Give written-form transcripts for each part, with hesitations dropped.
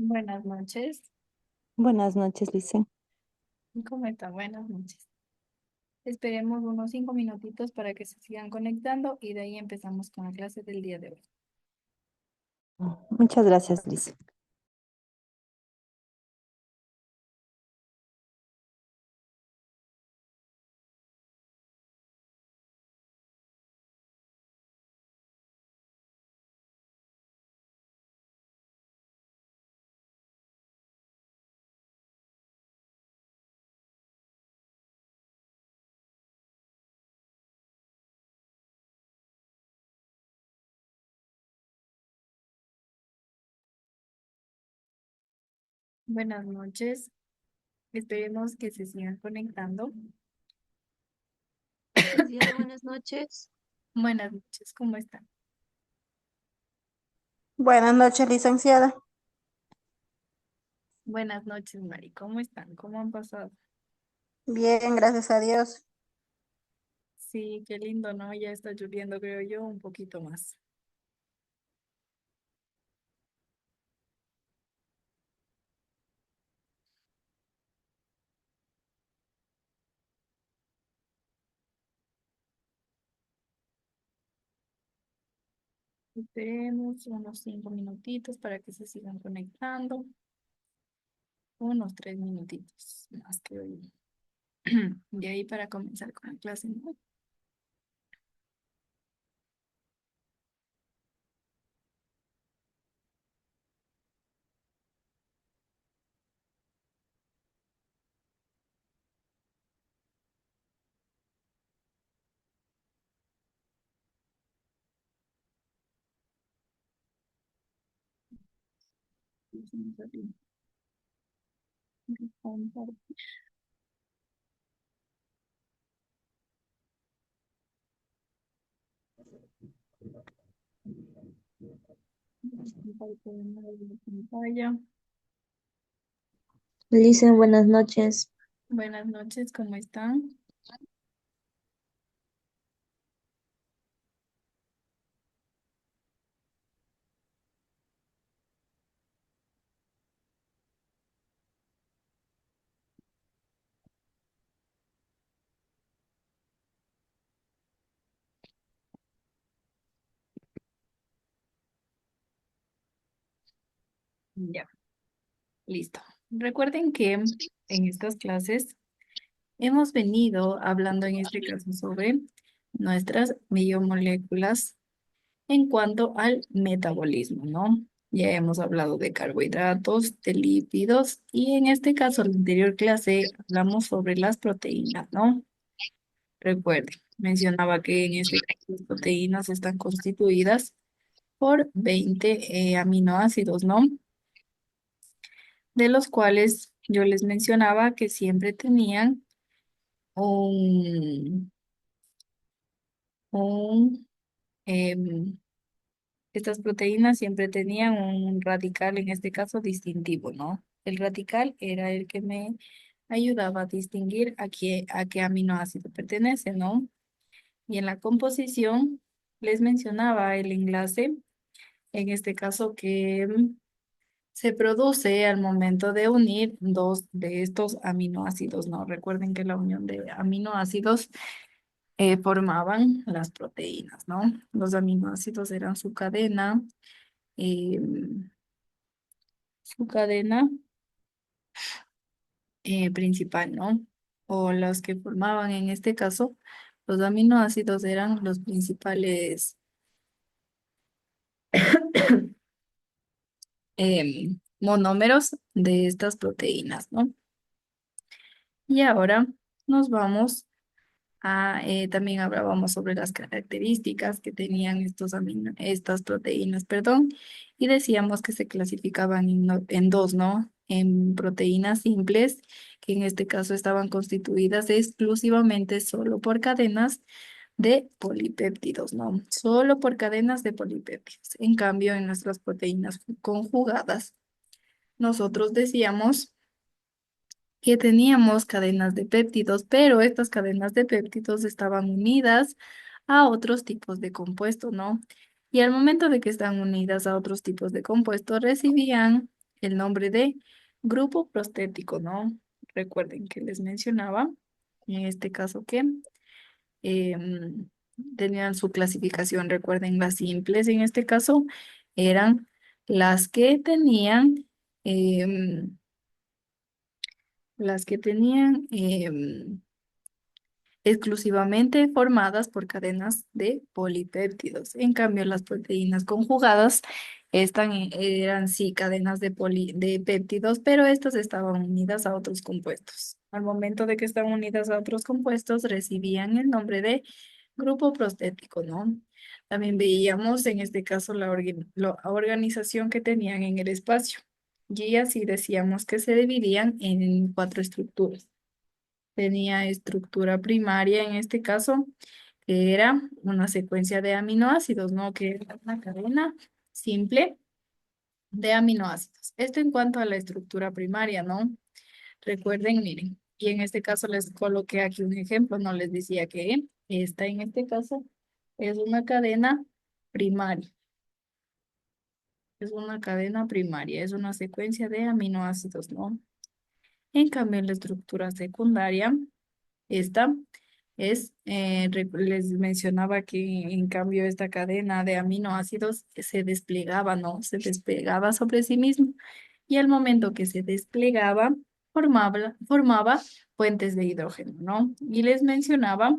Buenas noches. Buenas noches, Lice. ¿Cómo están? Buenas noches. Esperemos unos 5 minutitos para que se sigan conectando y de ahí empezamos con la clase del día de hoy. Muchas gracias, Lice. Buenas noches. Esperemos que se sigan conectando. Licenciada, buenas noches. Buenas noches. ¿Cómo están? Buenas noches, licenciada. Buenas noches, Mari. ¿Cómo están? ¿Cómo han pasado? Bien, gracias a Dios. Sí, qué lindo, ¿no? Ya está lloviendo, creo yo, un poquito más. Esperemos unos 5 minutitos para que se sigan conectando. Unos 3 minutitos más, creo yo. De ahí para comenzar con la clase, ¿no? Pantalla. Licen, buenas noches. Buenas noches, ¿cómo están? Ya, listo. Recuerden que en estas clases hemos venido hablando en este caso sobre nuestras biomoléculas en cuanto al metabolismo, ¿no? Ya hemos hablado de carbohidratos, de lípidos y en este caso, en la anterior clase, hablamos sobre las proteínas, ¿no? Recuerden, mencionaba que en este caso las proteínas están constituidas por 20 aminoácidos, ¿no? De los cuales yo les mencionaba que siempre tenían un, un em, estas proteínas siempre tenían un radical, en este caso distintivo, ¿no? El radical era el que me ayudaba a distinguir a qué aminoácido pertenece, ¿no? Y en la composición les mencionaba el enlace, en este caso que se produce al momento de unir dos de estos aminoácidos, ¿no? Recuerden que la unión de aminoácidos formaban las proteínas, ¿no? Los aminoácidos eran eh, su cadena principal, ¿no? O los que formaban en este caso, los aminoácidos eran los principales monómeros de estas proteínas, ¿no? Y ahora nos vamos también hablábamos sobre las características que tenían estas proteínas, perdón, y decíamos que se clasificaban en dos, ¿no? En proteínas simples, que en este caso estaban constituidas exclusivamente solo por cadenas de polipéptidos, ¿no? Solo por cadenas de polipéptidos. En cambio, en nuestras proteínas conjugadas, nosotros decíamos que teníamos cadenas de péptidos, pero estas cadenas de péptidos estaban unidas a otros tipos de compuestos, ¿no? Y al momento de que están unidas a otros tipos de compuestos, recibían el nombre de grupo prostético, ¿no? Recuerden que les mencionaba, en este caso que em, tenían su clasificación, recuerden las simples en este caso eran las que tenían, em, exclusivamente formadas por cadenas de polipéptidos. En cambio, las proteínas conjugadas eran sí cadenas de péptidos, pero estas estaban unidas a otros compuestos. Al momento de que estaban unidas a otros compuestos, recibían el nombre de grupo prostético, ¿no? También veíamos en este caso la organización que tenían en el espacio. Y así decíamos que se dividían en cuatro estructuras. Tenía estructura primaria en este caso, que era una secuencia de aminoácidos, ¿no? Que era una cadena simple de aminoácidos. Esto en cuanto a la estructura primaria, ¿no? Recuerden, miren, y en este caso les coloqué aquí un ejemplo, no les decía que esta en este caso es una cadena primaria. Es una cadena primaria, es una secuencia de aminoácidos, ¿no? En cambio, en la estructura secundaria, esta les mencionaba que en cambio esta cadena de aminoácidos se desplegaba, ¿no? Se desplegaba sobre sí mismo. Y al momento que se desplegaba, formaba puentes de hidrógeno, ¿no? Y les mencionaba,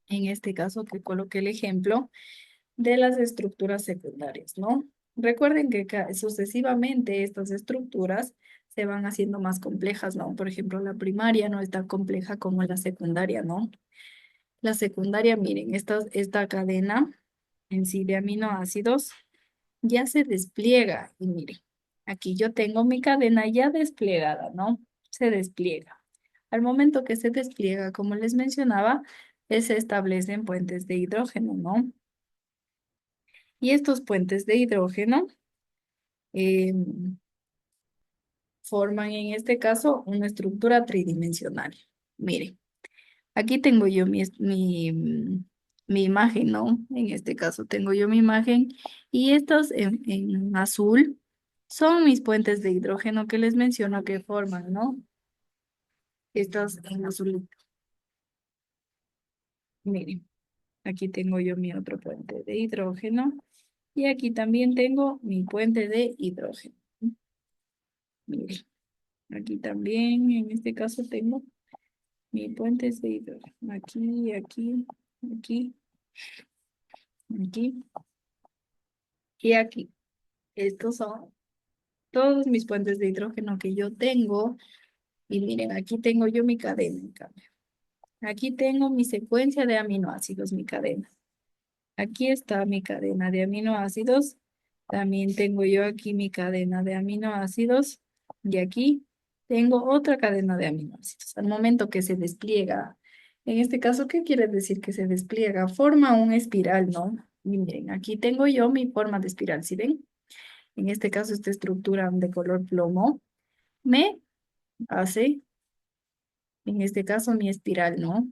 en este caso que coloqué el ejemplo, de las estructuras secundarias, ¿no? Recuerden que sucesivamente estas estructuras se van haciendo más complejas, ¿no? Por ejemplo, la primaria no es tan compleja como la secundaria, ¿no? La secundaria, miren, esta cadena en sí de aminoácidos ya se despliega. Y miren, aquí yo tengo mi cadena ya desplegada, ¿no? Se despliega. Al momento que se despliega, como les mencionaba, se establecen puentes de hidrógeno, ¿no? Y estos puentes de hidrógeno eh, forman en este caso una estructura tridimensional. Miren, aquí tengo yo mi imagen, ¿no? En este caso tengo yo mi imagen y estos en azul son mis puentes de hidrógeno que les menciono que forman, ¿no? Estos en azul. Miren, aquí tengo yo mi otro puente de hidrógeno y aquí también tengo mi puente de hidrógeno. Miren. Aquí también, en este caso, tengo mi puente de hidrógeno. Aquí, aquí, aquí, aquí y aquí. Estos son todos mis puentes de hidrógeno que yo tengo. Y miren, aquí tengo yo mi cadena, en cambio. Aquí tengo mi secuencia de aminoácidos, mi cadena. Aquí está mi cadena de aminoácidos. También tengo yo aquí mi cadena de aminoácidos. Y aquí tengo otra cadena de aminoácidos. Al momento que se despliega, en este caso, ¿qué quiere decir que se despliega? Forma un espiral, ¿no? Y miren, aquí tengo yo mi forma de espiral, ¿sí ven? En este caso, esta estructura de color plomo me hace, en este caso, mi espiral, ¿no?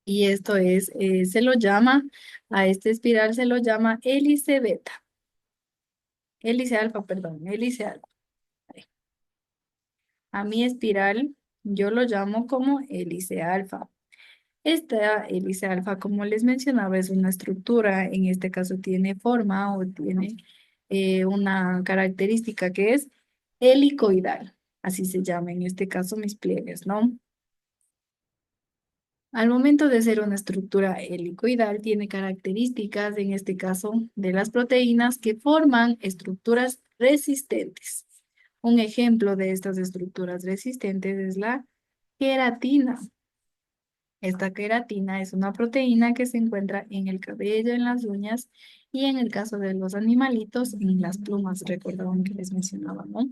Y esto se lo llama, a este espiral se lo llama hélice beta. Hélice alfa, perdón, hélice alfa. A mi espiral yo lo llamo como hélice alfa. Esta hélice alfa, como les mencionaba, es una estructura, en este caso tiene forma o tiene una característica que es helicoidal. Así se llama en este caso mis pliegues, ¿no? Al momento de ser una estructura helicoidal, tiene características, en este caso, de las proteínas que forman estructuras resistentes. Un ejemplo de estas estructuras resistentes es la queratina. Esta queratina es una proteína que se encuentra en el cabello, en las uñas y en el caso de los animalitos, en las plumas, recordaban que les mencionaba, ¿no?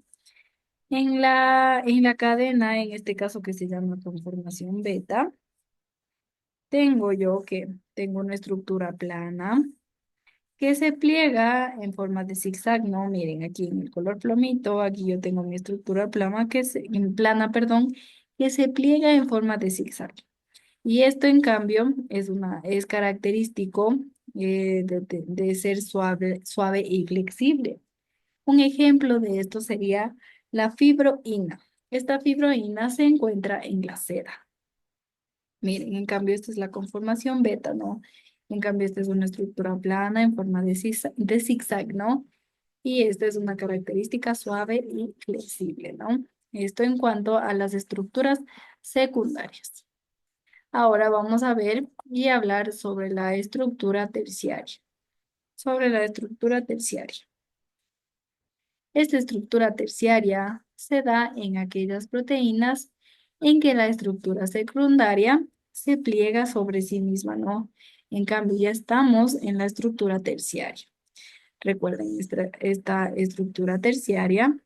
En la cadena, en este caso que se llama conformación beta, tengo una estructura plana que se pliega en forma de zigzag, ¿no? Miren, aquí en el color plomito, aquí yo tengo mi estructura plana, perdón, que se pliega en forma de zigzag. Y esto, en cambio, es característico de ser suave y flexible. Un ejemplo de esto sería la fibroína. Esta fibroína se encuentra en la seda. Miren, en cambio, esta es la conformación beta, ¿no? En cambio, esta es una estructura plana en forma de zigzag, ¿no? Y esta es una característica suave y flexible, ¿no? Esto en cuanto a las estructuras secundarias. Ahora vamos a ver y hablar sobre la estructura terciaria. Sobre la estructura terciaria. Esta estructura terciaria se da en aquellas proteínas en que la estructura secundaria se pliega sobre sí misma, ¿no? En cambio, ya estamos en la estructura terciaria. Recuerden, esta estructura terciaria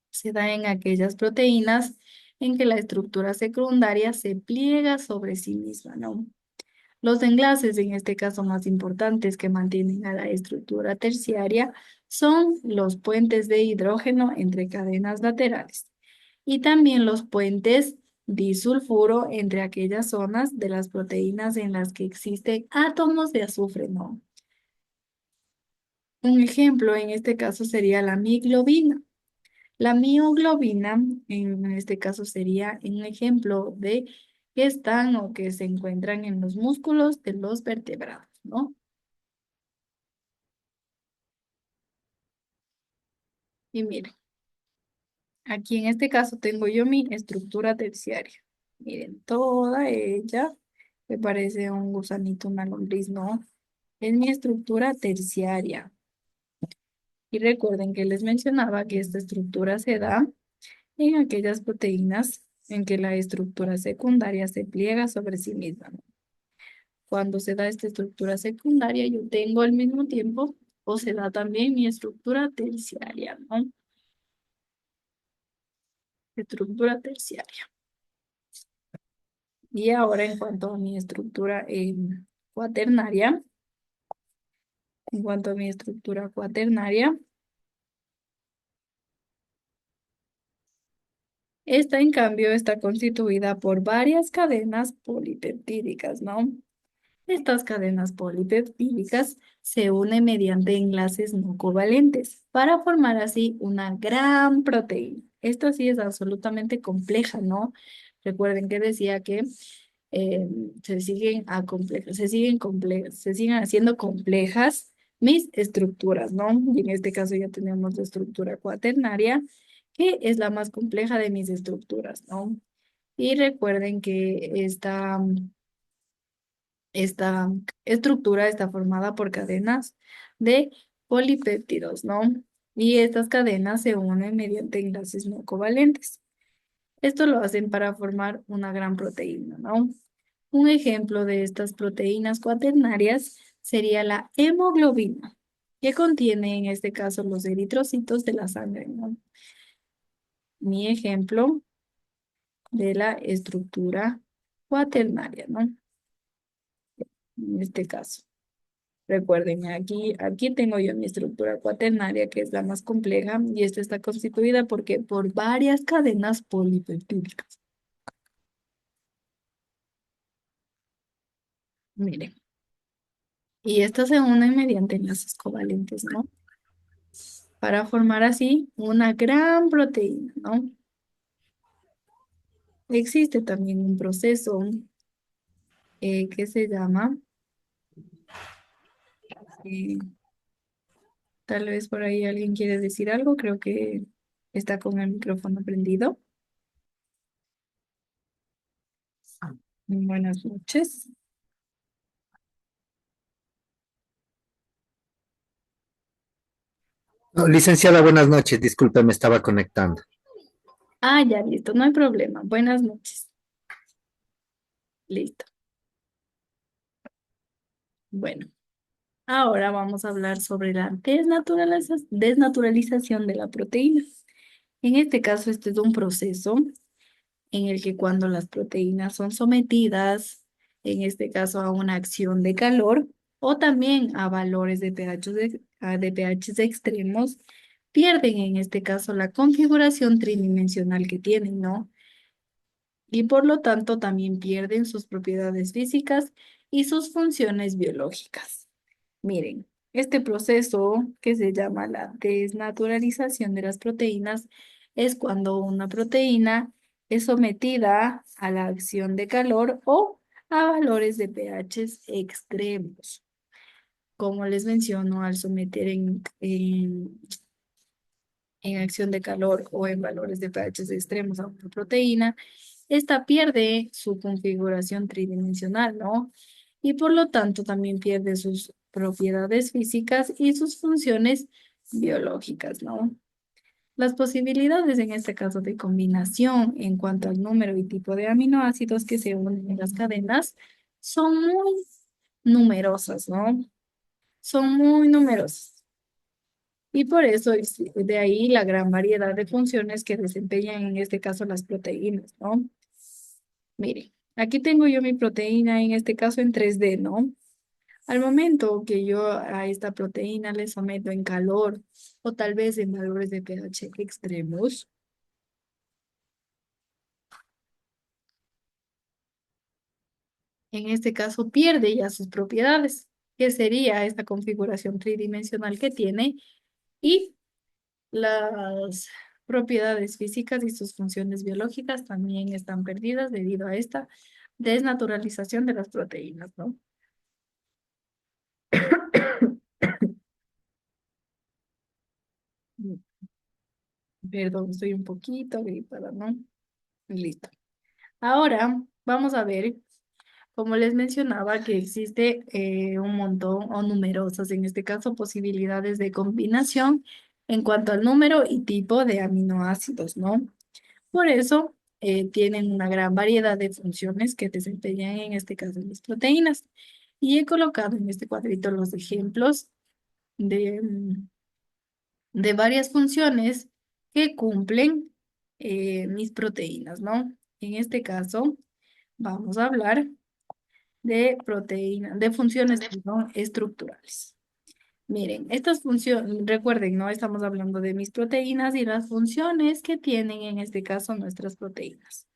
se da en aquellas proteínas en que la estructura secundaria se pliega sobre sí misma, ¿no? Los enlaces, en este caso más importantes que mantienen a la estructura terciaria, son los puentes de hidrógeno entre cadenas laterales y también los puentes disulfuro entre aquellas zonas de las proteínas en las que existen átomos de azufre, ¿no? Un ejemplo en este caso sería la miglobina. La mioglobina, en este caso, sería un ejemplo de que están o que se encuentran en los músculos de los vertebrados, ¿no? Y miren, aquí en este caso tengo yo mi estructura terciaria. Miren, toda ella me parece un gusanito, una lombriz, ¿no? Es mi estructura terciaria. Y recuerden que les mencionaba que esta estructura se da en aquellas proteínas en que la estructura secundaria se pliega sobre sí misma, ¿no? Cuando se da esta estructura secundaria, yo tengo al mismo tiempo, o se da también mi estructura terciaria, ¿no? Estructura terciaria. Y ahora en cuanto a mi estructura cuaternaria, en cuanto a mi estructura cuaternaria, esta en cambio está constituida por varias cadenas polipeptídicas, ¿no? Estas cadenas polipeptídicas se unen mediante enlaces no covalentes para formar así una gran proteína. Esta sí es absolutamente compleja, ¿no? Recuerden que decía que se siguen haciendo complejas mis estructuras, ¿no? Y en este caso ya tenemos la estructura cuaternaria, que es la más compleja de mis estructuras, ¿no? Y recuerden que esta estructura está formada por cadenas de polipéptidos, ¿no? Y estas cadenas se unen mediante enlaces no covalentes. Esto lo hacen para formar una gran proteína, ¿no? Un ejemplo de estas proteínas cuaternarias sería la hemoglobina, que contiene en este caso los eritrocitos de la sangre, ¿no? Mi ejemplo de la estructura cuaternaria, ¿no? En este caso. Recuerden, aquí tengo yo mi estructura cuaternaria, que es la más compleja, y esta está constituida por varias cadenas polipeptídicas. Miren, y estas se unen mediante enlaces covalentes, ¿no? Para formar así una gran proteína, ¿no? Existe también un proceso que se llama, eh, tal vez por ahí alguien quiere decir algo, creo que está con el micrófono prendido. Buenas noches. No, licenciada, buenas noches. Disculpe, me estaba conectando. Ah, ya, listo, no hay problema. Buenas noches. Listo. Bueno, ahora vamos a hablar sobre la desnaturalización de la proteína. En este caso, este es un proceso en el que cuando las proteínas son sometidas, en este caso a una acción de calor o también a valores de pHs extremos, pierden en este caso la configuración tridimensional que tienen, ¿no? Y por lo tanto también pierden sus propiedades físicas y sus funciones biológicas. Miren. Este proceso, que se llama la desnaturalización de las proteínas, es cuando una proteína es sometida a la acción de calor o a valores de pH extremos. Como les menciono, al someter en acción de calor o en valores de pH extremos a una proteína, esta pierde su configuración tridimensional, ¿no? Y por lo tanto también pierde sus propiedades físicas y sus funciones biológicas, ¿no? Las posibilidades en este caso de combinación en cuanto al número y tipo de aminoácidos que se unen en las cadenas son muy numerosas, ¿no? Son muy numerosas. Y por eso es de ahí la gran variedad de funciones que desempeñan en este caso las proteínas, ¿no? Mire, aquí tengo yo mi proteína, en este caso en 3D, ¿no? Al momento que yo a esta proteína le someto en calor o tal vez en valores de pH extremos, en este caso pierde ya sus propiedades, que sería esta configuración tridimensional que tiene y las propiedades físicas y sus funciones biológicas también están perdidas debido a esta desnaturalización de las proteínas, ¿no? Perdón, estoy un poquito gripada, ¿no? Listo. Ahora vamos a ver, como les mencionaba, que existe un montón o numerosas, en este caso, posibilidades de combinación en cuanto al número y tipo de aminoácidos, ¿no? Por eso tienen una gran variedad de funciones que desempeñan en este caso las proteínas. Y he colocado en este cuadrito los ejemplos de, de varias funciones que cumplen mis proteínas, ¿no? En este caso, vamos a hablar de proteínas, de funciones, perdón, estructurales. Miren, estas funciones, recuerden, ¿no? Estamos hablando de mis proteínas y las funciones que tienen en este caso nuestras proteínas.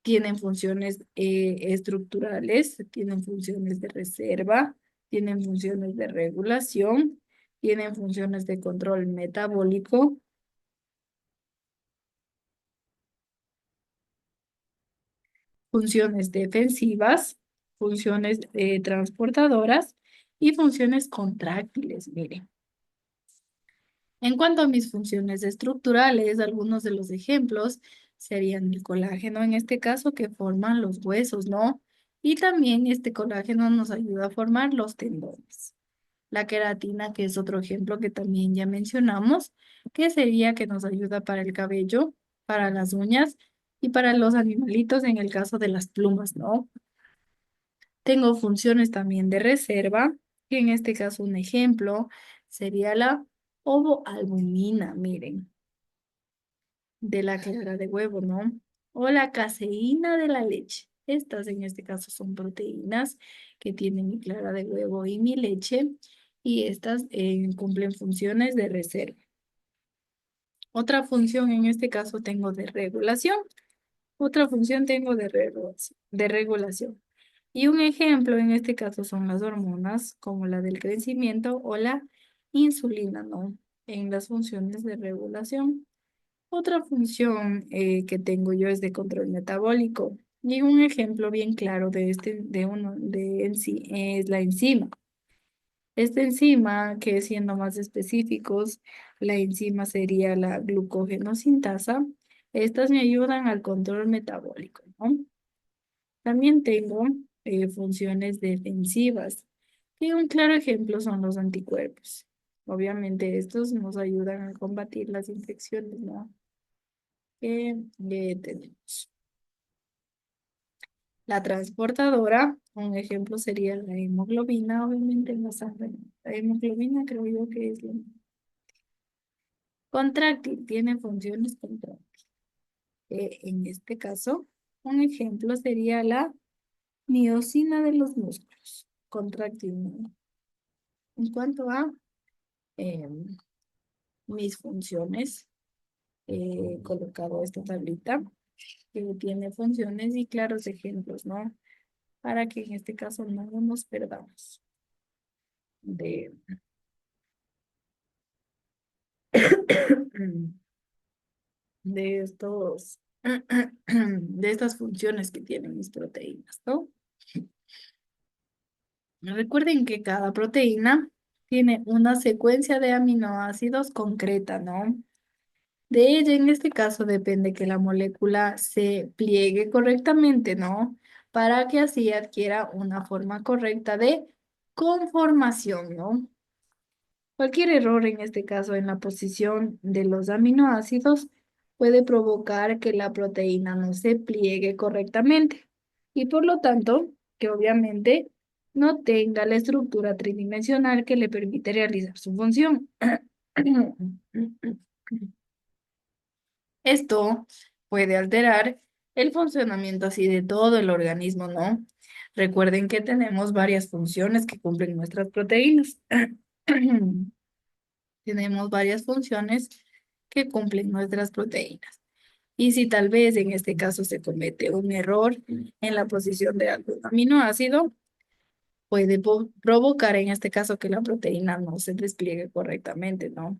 Tienen funciones estructurales, tienen funciones de reserva, tienen funciones de regulación, tienen funciones de control metabólico, funciones defensivas, funciones transportadoras y funciones contráctiles. Miren, en cuanto a mis funciones estructurales, algunos de los ejemplos serían el colágeno, en este caso, que forman los huesos, ¿no? Y también este colágeno nos ayuda a formar los tendones. La queratina, que es otro ejemplo que también ya mencionamos, que sería que nos ayuda para el cabello, para las uñas y para los animalitos en el caso de las plumas, ¿no? Tengo funciones también de reserva, que en este caso un ejemplo sería la ovoalbumina, miren, de la clara de huevo, ¿no? O la caseína de la leche. Estas en este caso son proteínas que tienen mi clara de huevo y mi leche y estas cumplen funciones de reserva. Otra función en este caso tengo de regulación. Otra función tengo de regulación. Y un ejemplo en este caso son las hormonas, como la del crecimiento o la insulina, ¿no? En las funciones de regulación. Otra función que tengo yo es de control metabólico. Y un ejemplo bien claro de en sí es la enzima. Esta enzima, que siendo más específicos, la enzima sería la glucógeno-sintasa. Estas me ayudan al control metabólico, ¿no? También tengo funciones defensivas, y un claro ejemplo son los anticuerpos. Obviamente estos nos ayudan a combatir las infecciones, ¿no? Que tenemos. La transportadora, un ejemplo sería la hemoglobina, obviamente en la sangre. La hemoglobina creo yo que es la contráctil, tiene funciones contráctiles. En este caso, un ejemplo sería la miocina de los músculos, contráctil, ¿no? En cuanto a em, mis funciones, he colocado esta tablita que tiene funciones y claros ejemplos, ¿no? Para que en este caso no nos perdamos. de, de estos, de estas funciones que tienen mis proteínas, ¿no? Recuerden que cada proteína tiene una secuencia de aminoácidos concreta, ¿no? De ella, en este caso, depende que la molécula se pliegue correctamente, ¿no? Para que así adquiera una forma correcta de conformación, ¿no? Cualquier error, en este caso, en la posición de los aminoácidos, puede provocar que la proteína no se pliegue correctamente y por lo tanto, que obviamente no tenga la estructura tridimensional que le permite realizar su función. Esto puede alterar el funcionamiento así de todo el organismo, ¿no? Recuerden que tenemos varias funciones que cumplen nuestras proteínas. Tenemos varias funciones que cumplen nuestras proteínas. Y si tal vez en este caso se comete un error en la posición de algún aminoácido, puede provocar en este caso que la proteína no se despliegue correctamente, ¿no?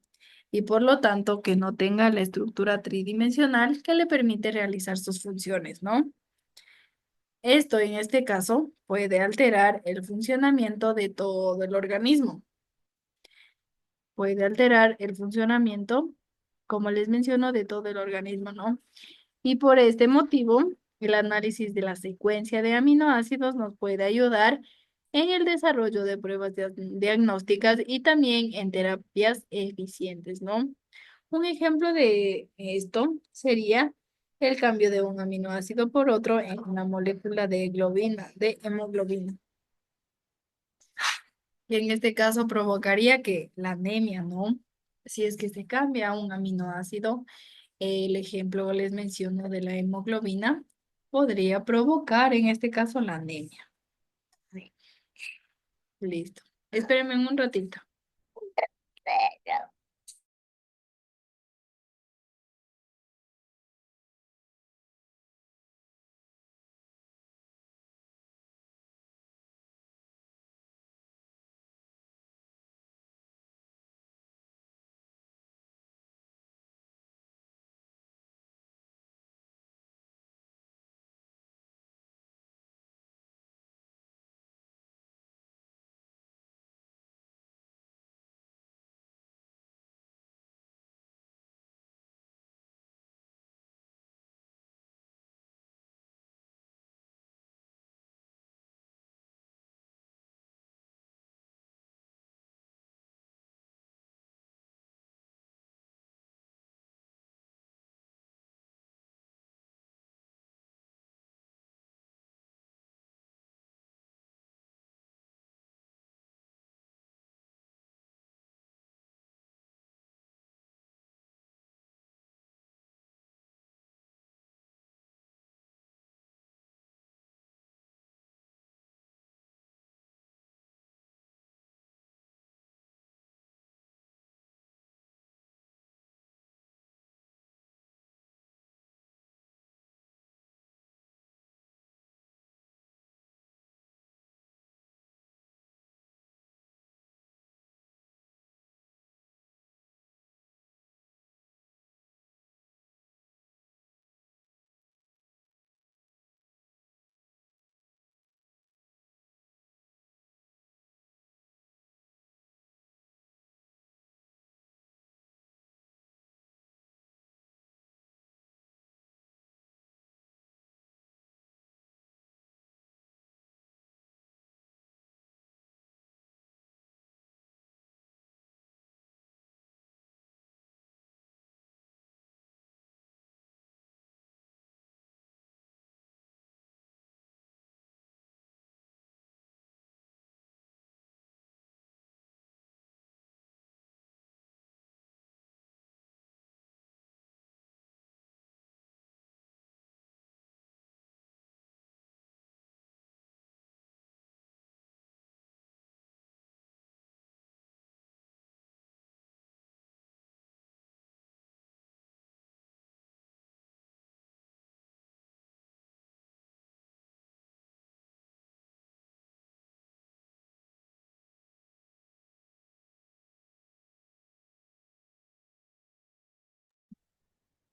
Y por lo tanto que no tenga la estructura tridimensional que le permite realizar sus funciones, ¿no? Esto en este caso puede alterar el funcionamiento de todo el organismo. Puede alterar el funcionamiento, como les menciono, de todo el organismo, ¿no? Y por este motivo, el análisis de la secuencia de aminoácidos nos puede ayudar en el desarrollo de pruebas diagnósticas y también en terapias eficientes, ¿no? Un ejemplo de esto sería el cambio de un aminoácido por otro en una molécula de globina, de hemoglobina. Y en este caso provocaría que la anemia, ¿no? Si es que se cambia un aminoácido, el ejemplo les menciono de la hemoglobina, podría provocar en este caso la anemia. Sí, listo. Espérenme un ratito.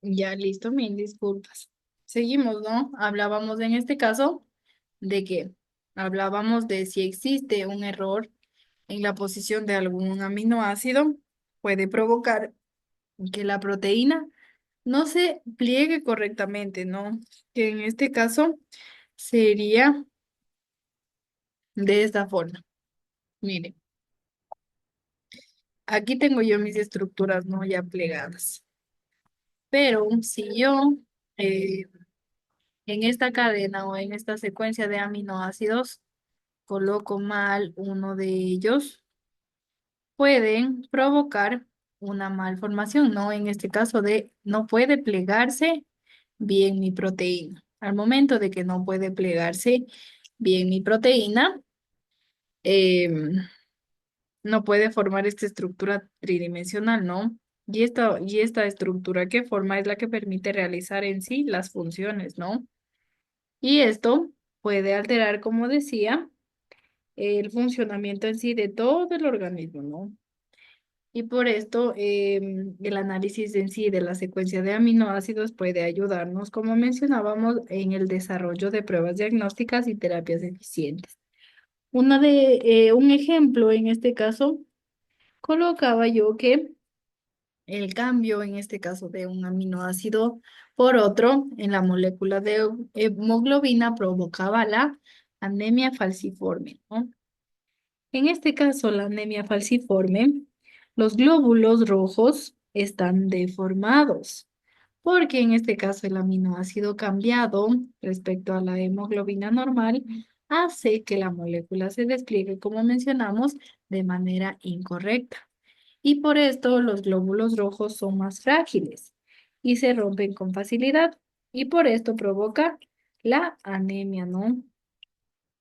Ya listo, mil disculpas. Seguimos, ¿no? Hablábamos en este caso de que hablábamos de si existe un error en la posición de algún aminoácido, puede provocar que la proteína no se pliegue correctamente, ¿no? Que en este caso sería de esta forma. Miren, aquí tengo yo mis estructuras, ¿no? Ya plegadas. Pero si yo eh, en esta cadena o en esta secuencia de aminoácidos coloco mal uno de ellos, pueden provocar una malformación, ¿no? En este caso de no puede plegarse bien mi proteína. Al momento de que no puede plegarse bien mi proteína, em, no puede formar esta estructura tridimensional, ¿no? Y esta estructura que forma es la que permite realizar en sí las funciones, ¿no? Y esto puede alterar, como decía, el funcionamiento en sí de todo el organismo, ¿no? Y por esto el análisis en sí de la secuencia de aminoácidos puede ayudarnos, como mencionábamos, en el desarrollo de pruebas diagnósticas y terapias eficientes. Un ejemplo en este caso, colocaba yo que el cambio, en este caso de un aminoácido por otro, en la molécula de hemoglobina provocaba la anemia falciforme, ¿no? En este caso, la anemia falciforme, los glóbulos rojos están deformados, porque en este caso el aminoácido cambiado respecto a la hemoglobina normal hace que la molécula se despliegue, como mencionamos, de manera incorrecta. Y por esto los glóbulos rojos son más frágiles y se rompen con facilidad. Y por esto provoca la anemia, ¿no?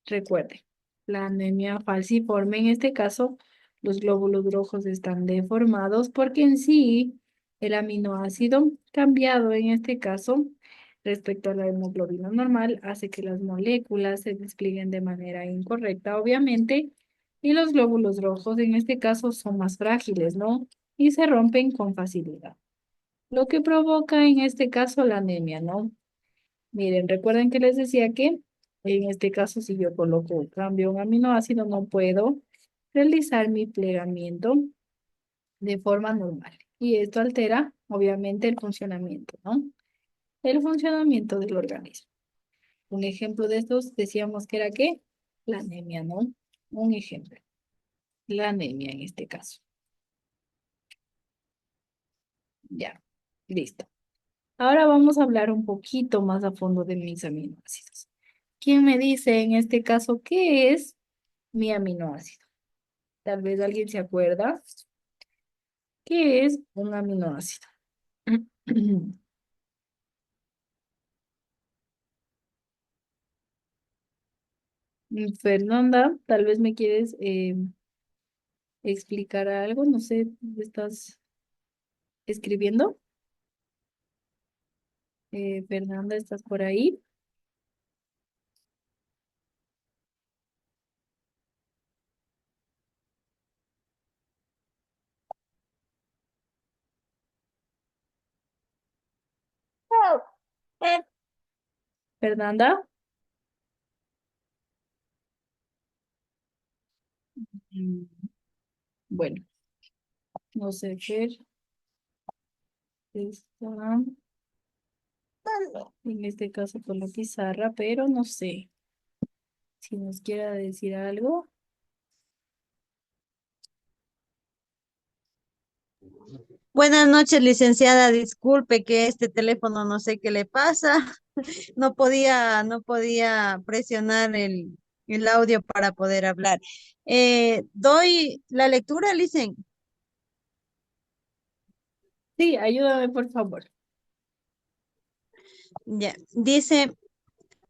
Recuerde, la anemia falciforme, en este caso, los glóbulos rojos están deformados porque en sí el aminoácido cambiado en este caso respecto a la hemoglobina normal hace que las moléculas se desplieguen de manera incorrecta, obviamente, y los glóbulos rojos en este caso son más frágiles, ¿no? Y se rompen con facilidad, lo que provoca en este caso la anemia, ¿no? Miren, recuerden que les decía que en este caso, si yo coloco cambio un aminoácido, no puedo realizar mi plegamiento de forma normal. Y esto altera, obviamente, el funcionamiento, ¿no? El funcionamiento del organismo. Un ejemplo de estos decíamos que era ¿qué? La anemia, ¿no? Un ejemplo. La anemia en este caso. Ya, listo. Ahora vamos a hablar un poquito más a fondo de mis aminoácidos. ¿Quién me dice en este caso qué es mi aminoácido? Tal vez alguien se acuerda. ¿Qué es un aminoácido? Fernanda, tal vez me quieres explicar algo. No sé, ¿estás escribiendo? Fernanda, ¿estás por ahí? Fernanda. Mm, Bueno, no sé, Fer está en este caso con la pizarra, pero no sé si nos quiera decir algo. Buenas noches, licenciada. Disculpe que este teléfono no sé qué le pasa. No podía presionar el audio para poder hablar. Doy la lectura, licen. Sí, ayúdame, por favor. Ya, dice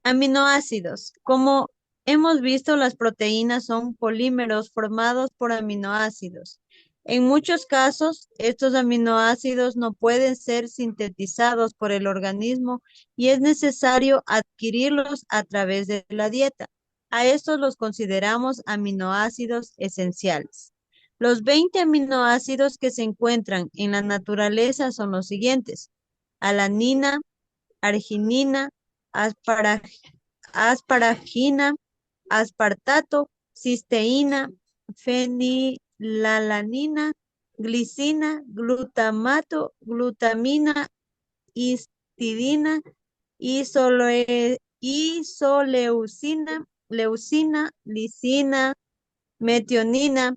aminoácidos. Como hemos visto, las proteínas son polímeros formados por aminoácidos. En muchos casos, estos aminoácidos no pueden ser sintetizados por el organismo y es necesario adquirirlos a través de la dieta. A estos los consideramos aminoácidos esenciales. Los 20 aminoácidos que se encuentran en la naturaleza son los siguientes: alanina, arginina, aspara- asparagina, aspartato, cisteína, fenilalanina, glicina, glutamato, glutamina, histidina, isoleucina, leucina, lisina, metionina,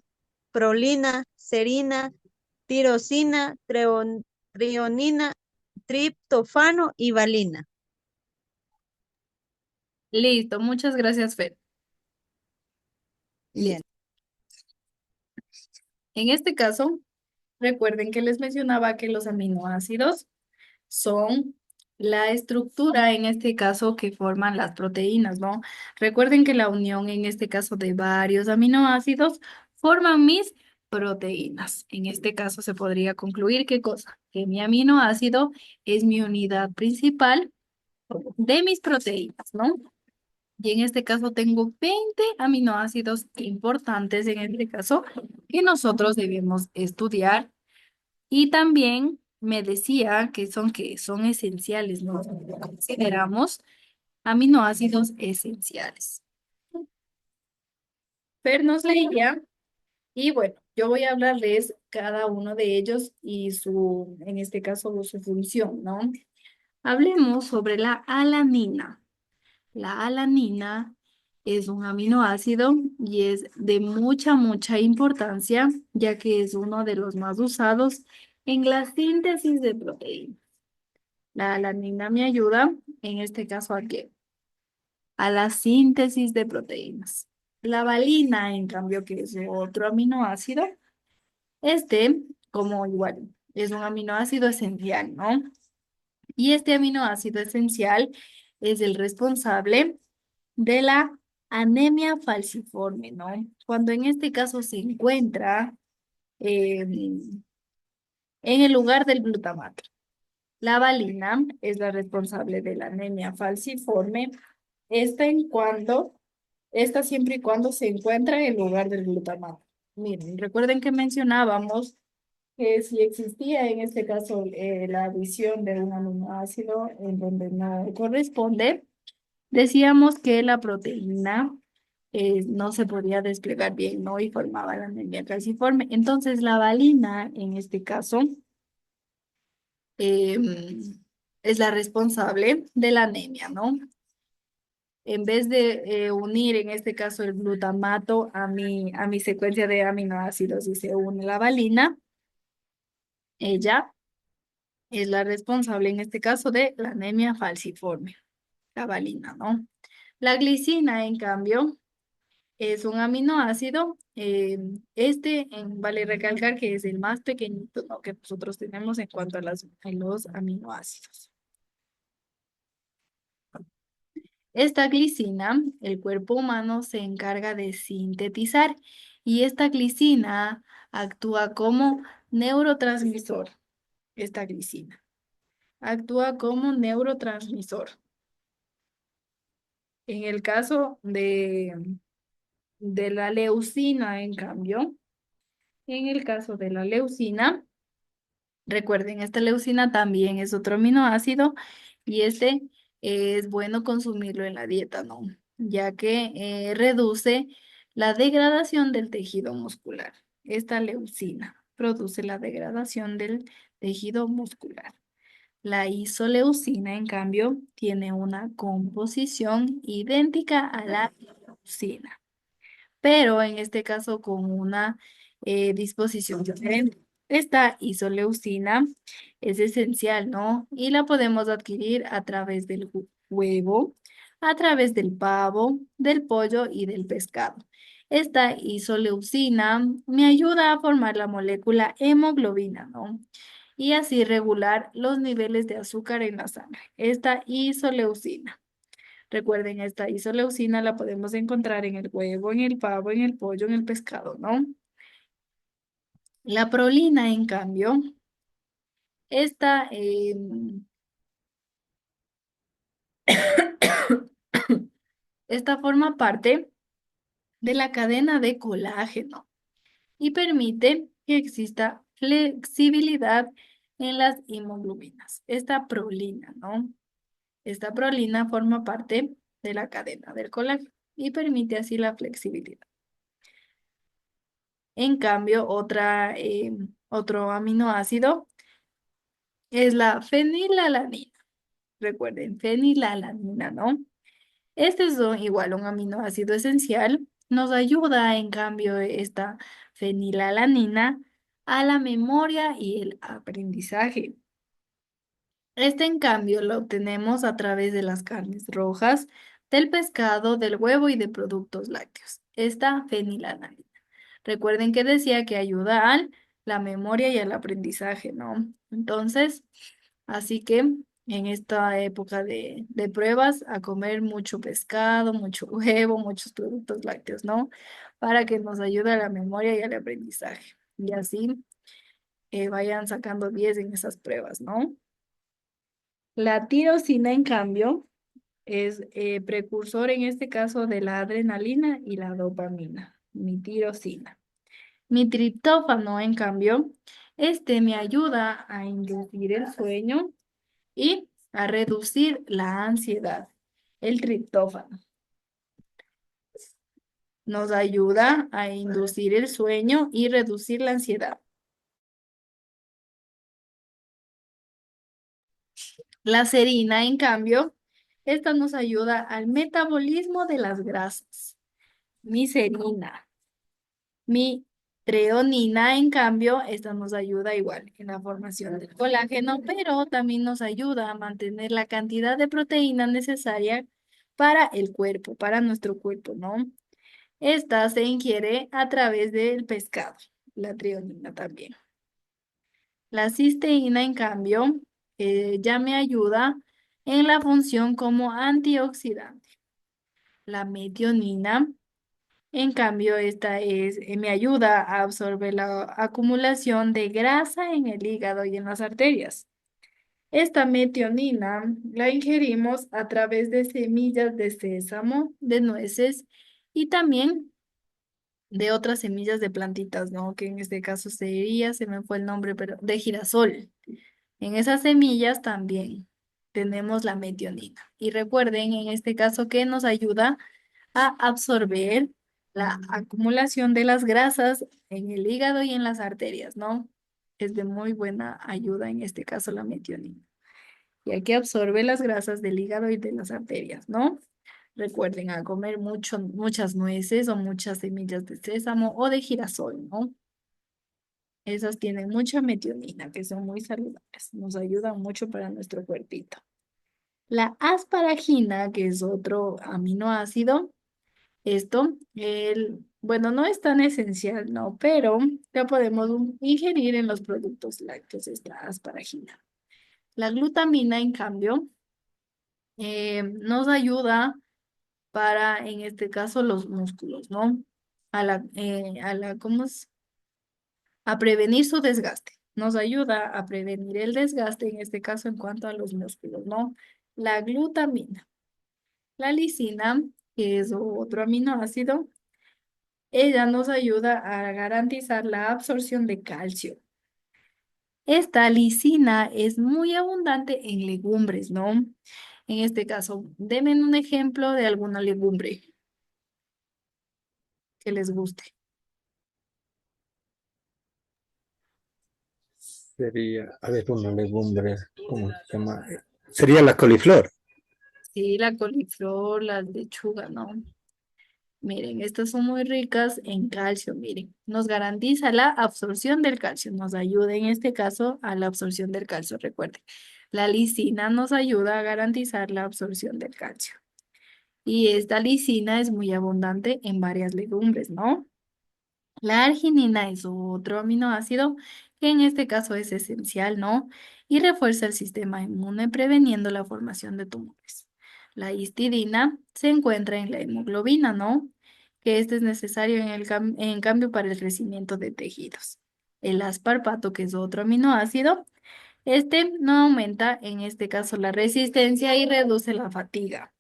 prolina, serina, tirosina, trionina, triptofano y valina. Listo, muchas gracias, Fer. Bien. En este caso, recuerden que les mencionaba que los aminoácidos son la estructura, en este caso, que forman las proteínas, ¿no? Recuerden que la unión, en este caso, de varios aminoácidos forman mis proteínas. En este caso, se podría concluir ¿qué cosa? Que mi aminoácido es mi unidad principal de mis proteínas, ¿no? Y en este caso tengo 20 aminoácidos importantes, en este caso, que nosotros debemos estudiar. Y también me decía que son esenciales, ¿no? Consideramos aminoácidos esenciales. Fer nos leía y bueno, yo voy a hablarles cada uno de ellos y en este caso, su función, ¿no? Hablemos sobre la alanina. La alanina es un aminoácido y es de mucha importancia, ya que es uno de los más usados en la síntesis de proteínas. La alanina me ayuda, en este caso, ¿a qué? A la síntesis de proteínas. La valina, en cambio, que es otro aminoácido, este, como igual, es un aminoácido esencial, ¿no? Y este aminoácido esencial es el responsable de la anemia falciforme, ¿no? Cuando en este caso se encuentra en el lugar del glutamato. La valina es la responsable de la anemia falciforme, esta siempre y cuando se encuentra en el lugar del glutamato. Miren, recuerden que mencionábamos que si existía en este caso la adición de un aminoácido en donde no corresponde, decíamos que la proteína no se podía desplegar bien, ¿no? Y formaba la anemia calciforme. Entonces, la valina, en este caso, es la responsable de la anemia, ¿no? En vez de unir, en este caso, el glutamato a mi secuencia de aminoácidos y se une la valina, ella es la responsable, en este caso, de la anemia falciforme, la valina, ¿no? La glicina, en cambio, es un aminoácido. Vale recalcar que es el más pequeñito, ¿no? Que nosotros tenemos en cuanto a los aminoácidos. Esta glicina, el cuerpo humano se encarga de sintetizar y esta glicina actúa como neurotransmisor. Esta glicina actúa como neurotransmisor. En el caso de la leucina, en cambio, en el caso de la leucina, recuerden, esta leucina también es otro aminoácido y este es bueno consumirlo en la dieta, ¿no? Ya que reduce la degradación del tejido muscular. Esta leucina produce la degradación del tejido muscular. La isoleucina, en cambio, tiene una composición idéntica a la leucina, pero en este caso con una disposición diferente. Esta isoleucina es esencial, ¿no? Y la podemos adquirir a través del huevo, a través del pavo, del pollo y del pescado. Esta isoleucina me ayuda a formar la molécula hemoglobina, ¿no? Y así regular los niveles de azúcar en la sangre. Esta isoleucina. Recuerden, esta isoleucina la podemos encontrar en el huevo, en el pavo, en el pollo, en el pescado, ¿no? La prolina, en cambio, esta, esta forma parte de la cadena de colágeno y permite que exista flexibilidad en las hemoglobinas. Esta prolina, ¿no? Esta prolina forma parte de la cadena del colágeno y permite así la flexibilidad. En cambio, otro aminoácido es la fenilalanina. Recuerden, fenilalanina, ¿no? Este es igual un aminoácido esencial. Nos ayuda, en cambio, esta fenilalanina a la memoria y el aprendizaje. Este, en cambio, lo obtenemos a través de las carnes rojas, del pescado, del huevo y de productos lácteos. Esta fenilalanina. Recuerden que decía que ayuda a la memoria y al aprendizaje, ¿no? Entonces, así que en esta época de pruebas, a comer mucho pescado, mucho huevo, muchos productos lácteos, ¿no? Para que nos ayude a la memoria y al aprendizaje. Y así vayan sacando 10 en esas pruebas, ¿no? La tirosina, en cambio, es precursor en este caso de la adrenalina y la dopamina, mi tirosina. Mi triptófano, en cambio, este me ayuda a inducir el sueño y a reducir la ansiedad. El triptófano nos ayuda a inducir el sueño y reducir la ansiedad. La serina, en cambio, esta nos ayuda al metabolismo de las grasas. Mi serina. Mi treonina, en cambio, esta nos ayuda igual en la formación del colágeno, pero también nos ayuda a mantener la cantidad de proteína necesaria para el cuerpo, para nuestro cuerpo, ¿no? Esta se ingiere a través del pescado, la treonina también. La cisteína, en cambio, ya me ayuda en la función como antioxidante. La metionina, en cambio, me ayuda a absorber la acumulación de grasa en el hígado y en las arterias. Esta metionina la ingerimos a través de semillas de sésamo, de nueces y también de otras semillas de plantitas, ¿no? Que en este caso sería, se me fue el nombre, pero de girasol. En esas semillas también tenemos la metionina. Y recuerden en este caso que nos ayuda a absorber la acumulación de las grasas en el hígado y en las arterias, ¿no? Es de muy buena ayuda en este caso la metionina. Ya que absorbe las grasas del hígado y de las arterias, ¿no? Recuerden a comer muchas nueces o muchas semillas de sésamo o de girasol, ¿no? Esas tienen mucha metionina, que son muy saludables. Nos ayudan mucho para nuestro cuerpito. La asparagina, que es otro aminoácido, bueno, no es tan esencial, ¿no? Pero la podemos ingerir en los productos lácteos, esta asparagina. La glutamina, en cambio, nos ayuda para, en este caso, los músculos, ¿no? ¿Cómo es? A prevenir su desgaste. Nos ayuda a prevenir el desgaste, en este caso, en cuanto a los músculos, ¿no? La glutamina. La lisina, que es otro aminoácido, ella nos ayuda a garantizar la absorción de calcio. Esta lisina es muy abundante en legumbres, ¿no? En este caso, denme un ejemplo de alguna legumbre que les guste. Sería, a ver, una legumbre, ¿cómo se llama? Sería la coliflor. Sí, la coliflor, la lechuga, ¿no? Miren, estas son muy ricas en calcio, miren. Nos garantiza la absorción del calcio, nos ayuda en este caso a la absorción del calcio, recuerden. La lisina nos ayuda a garantizar la absorción del calcio. Y esta lisina es muy abundante en varias legumbres, ¿no? La arginina es otro aminoácido que en este caso es esencial, ¿no? Y refuerza el sistema inmune preveniendo la formación de tumores. La histidina se encuentra en la hemoglobina, ¿no? Que este es necesario en cambio para el crecimiento de tejidos. El asparpato, que es otro aminoácido, este no aumenta en este caso la resistencia y reduce la fatiga.